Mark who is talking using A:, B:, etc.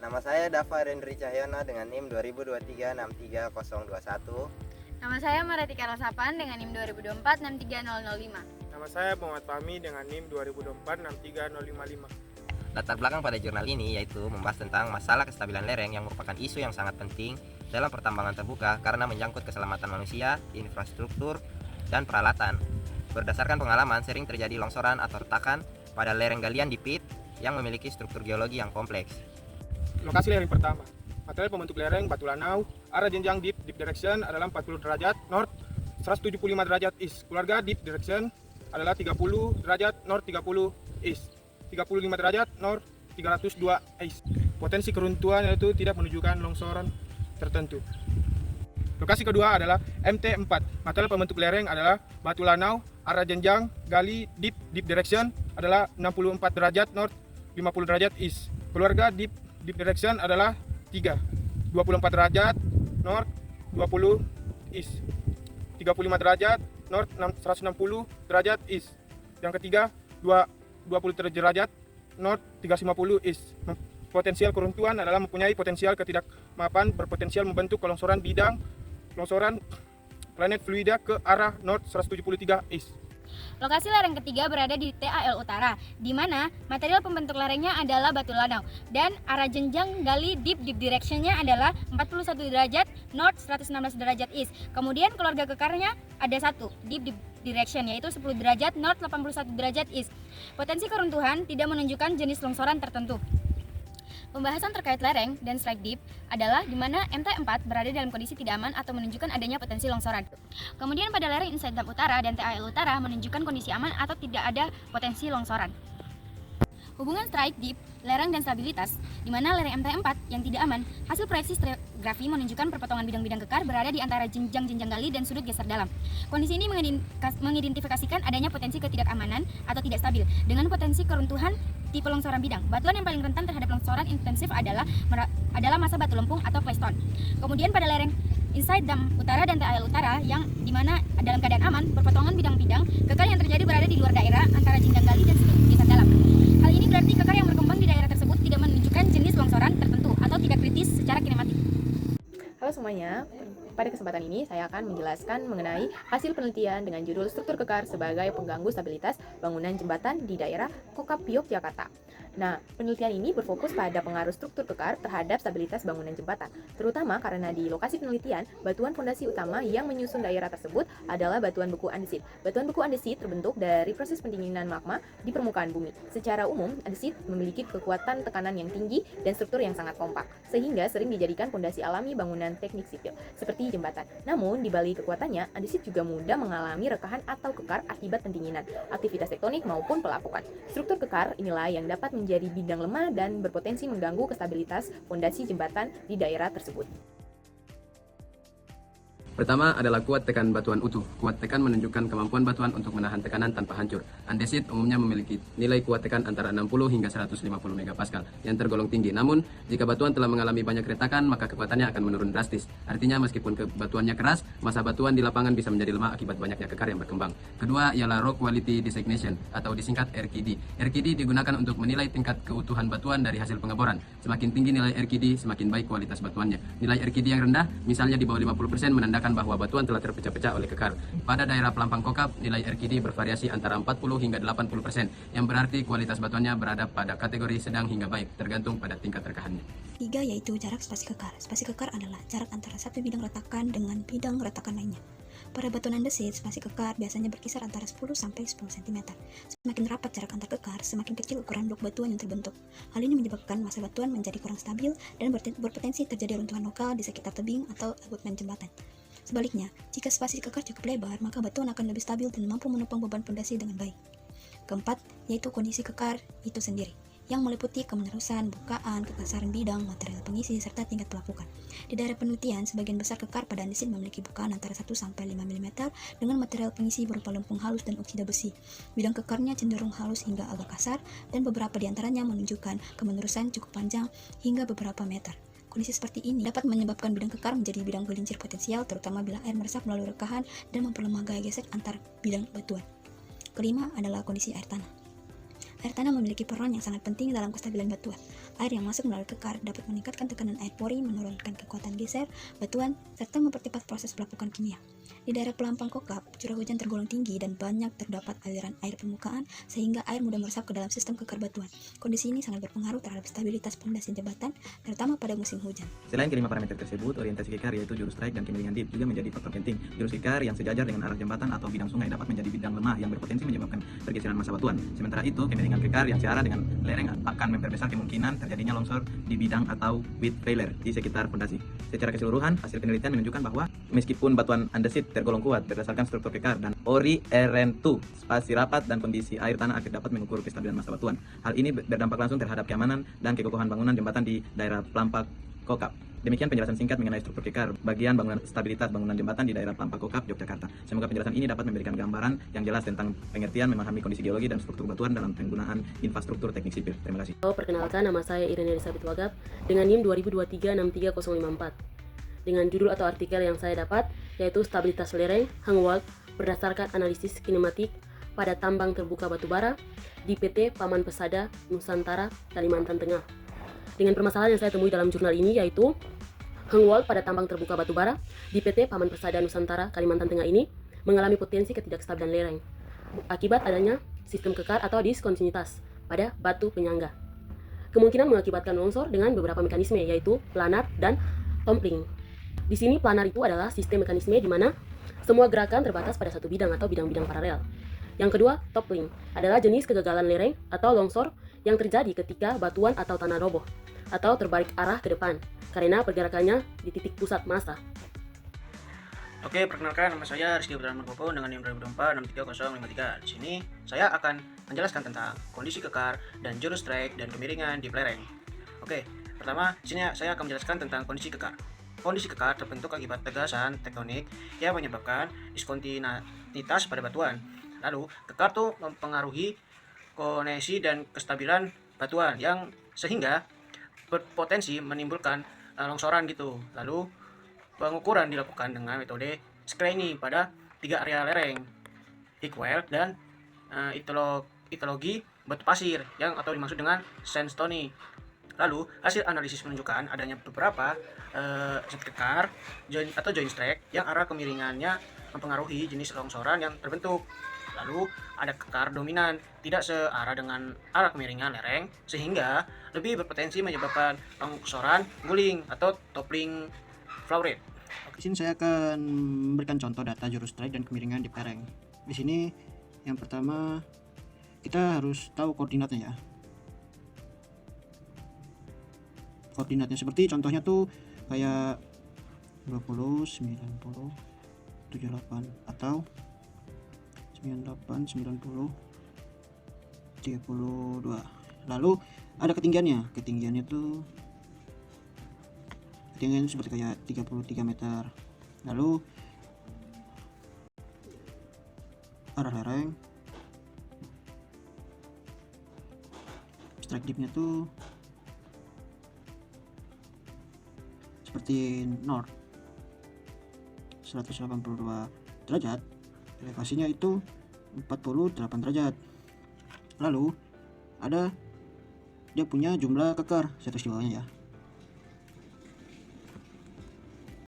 A: Nama saya Dava Rendri Cahyono dengan NIM 2023-63021.
B: Nama saya Maratika Rosapan dengan NIM 2024-63005.
C: Nama saya Muhammad Fahmi dengan NIM 2024-63055.
A: Latar belakang pada jurnal ini yaitu membahas tentang masalah kestabilan lereng yang merupakan isu yang sangat penting dalam pertambangan terbuka karena menyangkut keselamatan manusia, infrastruktur, dan peralatan. Berdasarkan pengalaman, sering terjadi longsoran atau retakan pada lereng galian di pit yang memiliki struktur geologi yang kompleks.
C: Lokasi lereng pertama. Material pembentuk lereng batu lanau, arah jenjang deep direction adalah 40 derajat north, 175 derajat east. Keluarga deep direction adalah 30 derajat north, 30 east. 35 derajat north, 302 east. Potensi keruntuhan yaitu tidak menunjukkan longsoran tertentu. Lokasi kedua adalah MT4. Material pembentuk lereng adalah batu lanau, arah jenjang gali deep direction adalah 64 derajat north, 50 derajat east. Keluarga deep direction adalah 3, 24 derajat north, 20 east. 35 derajat north, 160 derajat east. Yang ketiga 20 derajat north, 350 east. Potensial keruntuhan adalah mempunyai potensial ketidakmampan berpotensial membentuk kelongsoran bidang longsoran planet fluida ke arah north 173 east.
B: Lokasi lereng ketiga berada di TAL Utara, di mana material pembentuk lerengnya adalah batu lanau dan arah jenjang gali deep direction-nya adalah 41 derajat north, 116 derajat east. Kemudian keluarga kekarnya ada satu deep direction yaitu 10 derajat north, 81 derajat east. Potensi keruntuhan tidak menunjukkan jenis longsoran tertentu. Pembahasan terkait lereng dan strike deep adalah di mana MT4 berada dalam kondisi tidak aman atau menunjukkan adanya potensi longsoran. Kemudian pada lereng Inside Dam Utara dan TAL Utara menunjukkan kondisi aman atau tidak ada potensi longsoran. Hubungan strike deep, lereng dan stabilitas, di mana lereng MT4 yang tidak aman, hasil proyeksi stratigrafi menunjukkan perpotongan bidang-bidang kekar berada di antara jenjang-jenjang gali dan sudut geser dalam. Kondisi ini mengidentifikasikan adanya potensi ketidakamanan atau tidak stabil dengan potensi keruntuhan tipe longsoran bidang. Batuan yang paling rentan terhadap longsoran intensif adalah masa batu lempung atau claystone. Kemudian pada lereng Inside Dam Utara dan TAL Utara yang dimana dalam keadaan aman, perpotongan bidang-bidang kekar yang terjadi berada di luar daerah antara jenjang gali dan sudut geser dalam. Hal ini berarti kekar yang berkembang di daerah tersebut tidak menunjukkan jenis longsoran tertentu atau tidak kritis secara kinematik.
D: Halo semuanya, pada kesempatan ini saya akan menjelaskan mengenai hasil penelitian dengan judul struktur kekar sebagai pengganggu stabilitas bangunan jembatan di daerah Kokap, Yogyakarta. Nah, penelitian ini berfokus pada pengaruh struktur kekar terhadap stabilitas bangunan jembatan, terutama karena di lokasi penelitian, batuan fondasi utama yang menyusun daerah tersebut adalah batuan beku andesit. Batuan beku andesit terbentuk dari proses pendinginan magma di permukaan bumi. Secara umum, andesit memiliki kekuatan tekanan yang tinggi dan struktur yang sangat kompak, sehingga sering dijadikan fondasi alami bangunan teknik sipil, seperti jembatan. Namun, di balik kekuatannya, andesit juga mudah mengalami rekahan atau kekar akibat pendinginan, aktivitas tektonik maupun pelapukan. Struktur kekar inilah yang dapat menjadi bidang lemah dan berpotensi mengganggu kestabilitas fondasi jembatan di daerah tersebut.
E: Pertama adalah kuat tekan batuan utuh. Kuat tekan menunjukkan kemampuan batuan untuk menahan tekanan tanpa hancur. Andesit umumnya memiliki nilai kuat tekan antara 60 hingga 150 MPa yang tergolong tinggi. Namun, jika batuan telah mengalami banyak retakan, maka kekuatannya akan menurun drastis. Artinya, meskipun batuannya keras, massa batuan di lapangan bisa menjadi lemah akibat banyaknya kekar yang berkembang. Kedua ialah Rock Quality Designation atau disingkat RQD. RQD digunakan untuk menilai tingkat keutuhan batuan dari hasil pengeboran. Semakin tinggi nilai RQD, semakin baik kualitas batuannya. Nilai RQD yang rendah, misalnya di bawah 50%, menandakan bahwa batuan telah terpecah-pecah oleh kekar. Pada daerah pelampang Kokap, nilai RQD bervariasi antara 40 hingga 80%, yang berarti kualitas batuannya berada pada kategori sedang hingga baik, tergantung pada tingkat rekahannya.
F: 3 yaitu jarak spasi kekar. Spasi kekar adalah jarak antara satu bidang retakan dengan bidang retakan lainnya. Pada batuan andesit, spasi kekar biasanya berkisar antara 10 sampai 10 cm. Semakin rapat jarak antar kekar, semakin kecil ukuran blok batuan yang terbentuk. Hal ini menyebabkan massa batuan menjadi kurang stabil dan berpotensi terjadi runtuhan lokal di sekitar tebing atau abutmen jembatan. Sebaliknya, jika spasi kekar cukup lebar, maka batuan akan lebih stabil dan mampu menopang beban fondasi dengan baik. Keempat, yaitu kondisi kekar itu sendiri, yang meliputi kemenerusan, bukaan, kekasaran bidang, material pengisi, serta tingkat pelapukan. Di daerah penelitian, sebagian besar kekar pada andesit memiliki bukaan antara 1 sampai 5 mm dengan material pengisi berupa lempung halus dan oksida besi. Bidang kekarnya cenderung halus hingga agak kasar, dan beberapa di antaranya menunjukkan kemenerusan cukup panjang hingga beberapa meter. Kondisi seperti ini dapat menyebabkan bidang kekar menjadi bidang gelincir potensial, terutama bila air meresap melalui rekahan dan memperlemah gaya gesek antar bidang batuan. Kelima adalah kondisi air tanah. Air tanah memiliki peran yang sangat penting dalam kestabilan batuan. Air yang masuk melalui kekar dapat meningkatkan tekanan air pori, menurunkan kekuatan geser batuan, serta mempercepat proses pelapukan kimia. Di daerah pelampang kokap, curah hujan tergolong tinggi dan banyak terdapat aliran air permukaan sehingga air mudah meresap ke dalam sistem kekar batuan. Kondisi ini sangat berpengaruh terhadap stabilitas pondasi jembatan, terutama pada musim hujan.
G: Selain kelima parameter tersebut, orientasi kekar yaitu jurus strike dan kemiringan dip juga menjadi faktor penting. Jurus kekar yang sejajar dengan arah jembatan atau bidang sungai dapat menjadi bidang lemah yang berpotensi menyebabkan pergeseran massa batuan. Sementara itu, kemiringan kekar yang searah dengan lereng akan memperbesar kemungkinan terjadinya longsor di bidang atau width failure di sekitar fondasi. Secara keseluruhan, hasil penelitian menunjukkan bahwa meskipun batuan andesit tergolong kuat berdasarkan struktur kekar dan ori RN2, spasi rapat dan kondisi air tanah akhir dapat mengukur kestabilan massa batuan. Hal ini berdampak langsung terhadap keamanan dan kekokohan bangunan jembatan di daerah Pelampak Kokap. Demikian penjelasan singkat mengenai struktur kekar bagian bangunan stabilitas bangunan jembatan di daerah Pelampak Kokap, Yogyakarta. Semoga penjelasan ini dapat memberikan gambaran yang jelas tentang pengertian memahami kondisi geologi dan struktur batuan dalam penggunaan infrastruktur teknik sipil. Terima kasih.
H: Perkenalkan, nama saya Irene Elizabeth Wagap dengan NIM 2023-63054. Dengan judul atau artikel yang saya dapat yaitu Stabilitas Lereng Hangwald berdasarkan analisis kinematik pada tambang terbuka batubara di PT Paman Pesada Nusantara, Kalimantan Tengah. Dengan permasalahan yang saya temui dalam jurnal ini yaitu Hangwald pada tambang terbuka batubara di PT Paman Pesada Nusantara, Kalimantan Tengah ini mengalami potensi ketidakstabilan lereng akibat adanya sistem kekar atau diskontinuitas pada batu penyangga. Kemungkinan mengakibatkan longsor dengan beberapa mekanisme yaitu planar dan toppling. Di sini planar itu adalah sistem mekanisme di mana semua gerakan terbatas pada satu bidang atau bidang-bidang paralel. Yang kedua, toppling adalah jenis kegagalan lereng atau longsor yang terjadi ketika batuan atau tanah roboh atau terbalik arah ke depan karena pergerakannya di titik pusat massa.
I: Oke, perkenalkan, nama saya Rizky Putra Manpopo dengan NIM 2024-63053. Di sini saya akan menjelaskan tentang kondisi kekar dan jurus strike dan kemiringan di lereng. Oke, pertama di sini saya akan menjelaskan tentang kondisi kekar. Kondisi kekar terbentuk akibat tegasan tektonik yang menyebabkan diskontinuitas pada batuan. Lalu, kekar itu mempengaruhi koneksi dan kestabilan batuan yang sehingga berpotensi menimbulkan longsoran gitu. Lalu, pengukuran dilakukan dengan metode screening pada 3 area lereng, Hickwell dan itologi batu pasir yang atau dimaksud dengan sandstone. Lalu, hasil analisis menunjukkan adanya beberapa zat kekar atau joint strike yang arah kemiringannya mempengaruhi jenis longsoran yang terbentuk. Lalu, ada kekar dominan tidak searah dengan arah kemiringan lereng sehingga lebih berpotensi menyebabkan longsoran guling atau toppling flow rate.
J: Di sini saya akan memberikan contoh data jurus strike dan kemiringan di lereng. Di sini yang pertama kita harus tahu koordinatnya ya. Koordinatnya seperti contohnya tuh kayak 20, 90, 78 atau 98, 90, 32. Lalu ada ketinggiannya. Ketinggiannya seperti kayak 33 meter. Lalu arah lereng, strike dipnya tuh seperti north 182 derajat, elevasinya itu 48 derajat. Lalu ada dia punya jumlah kekar status di bawahnya ya.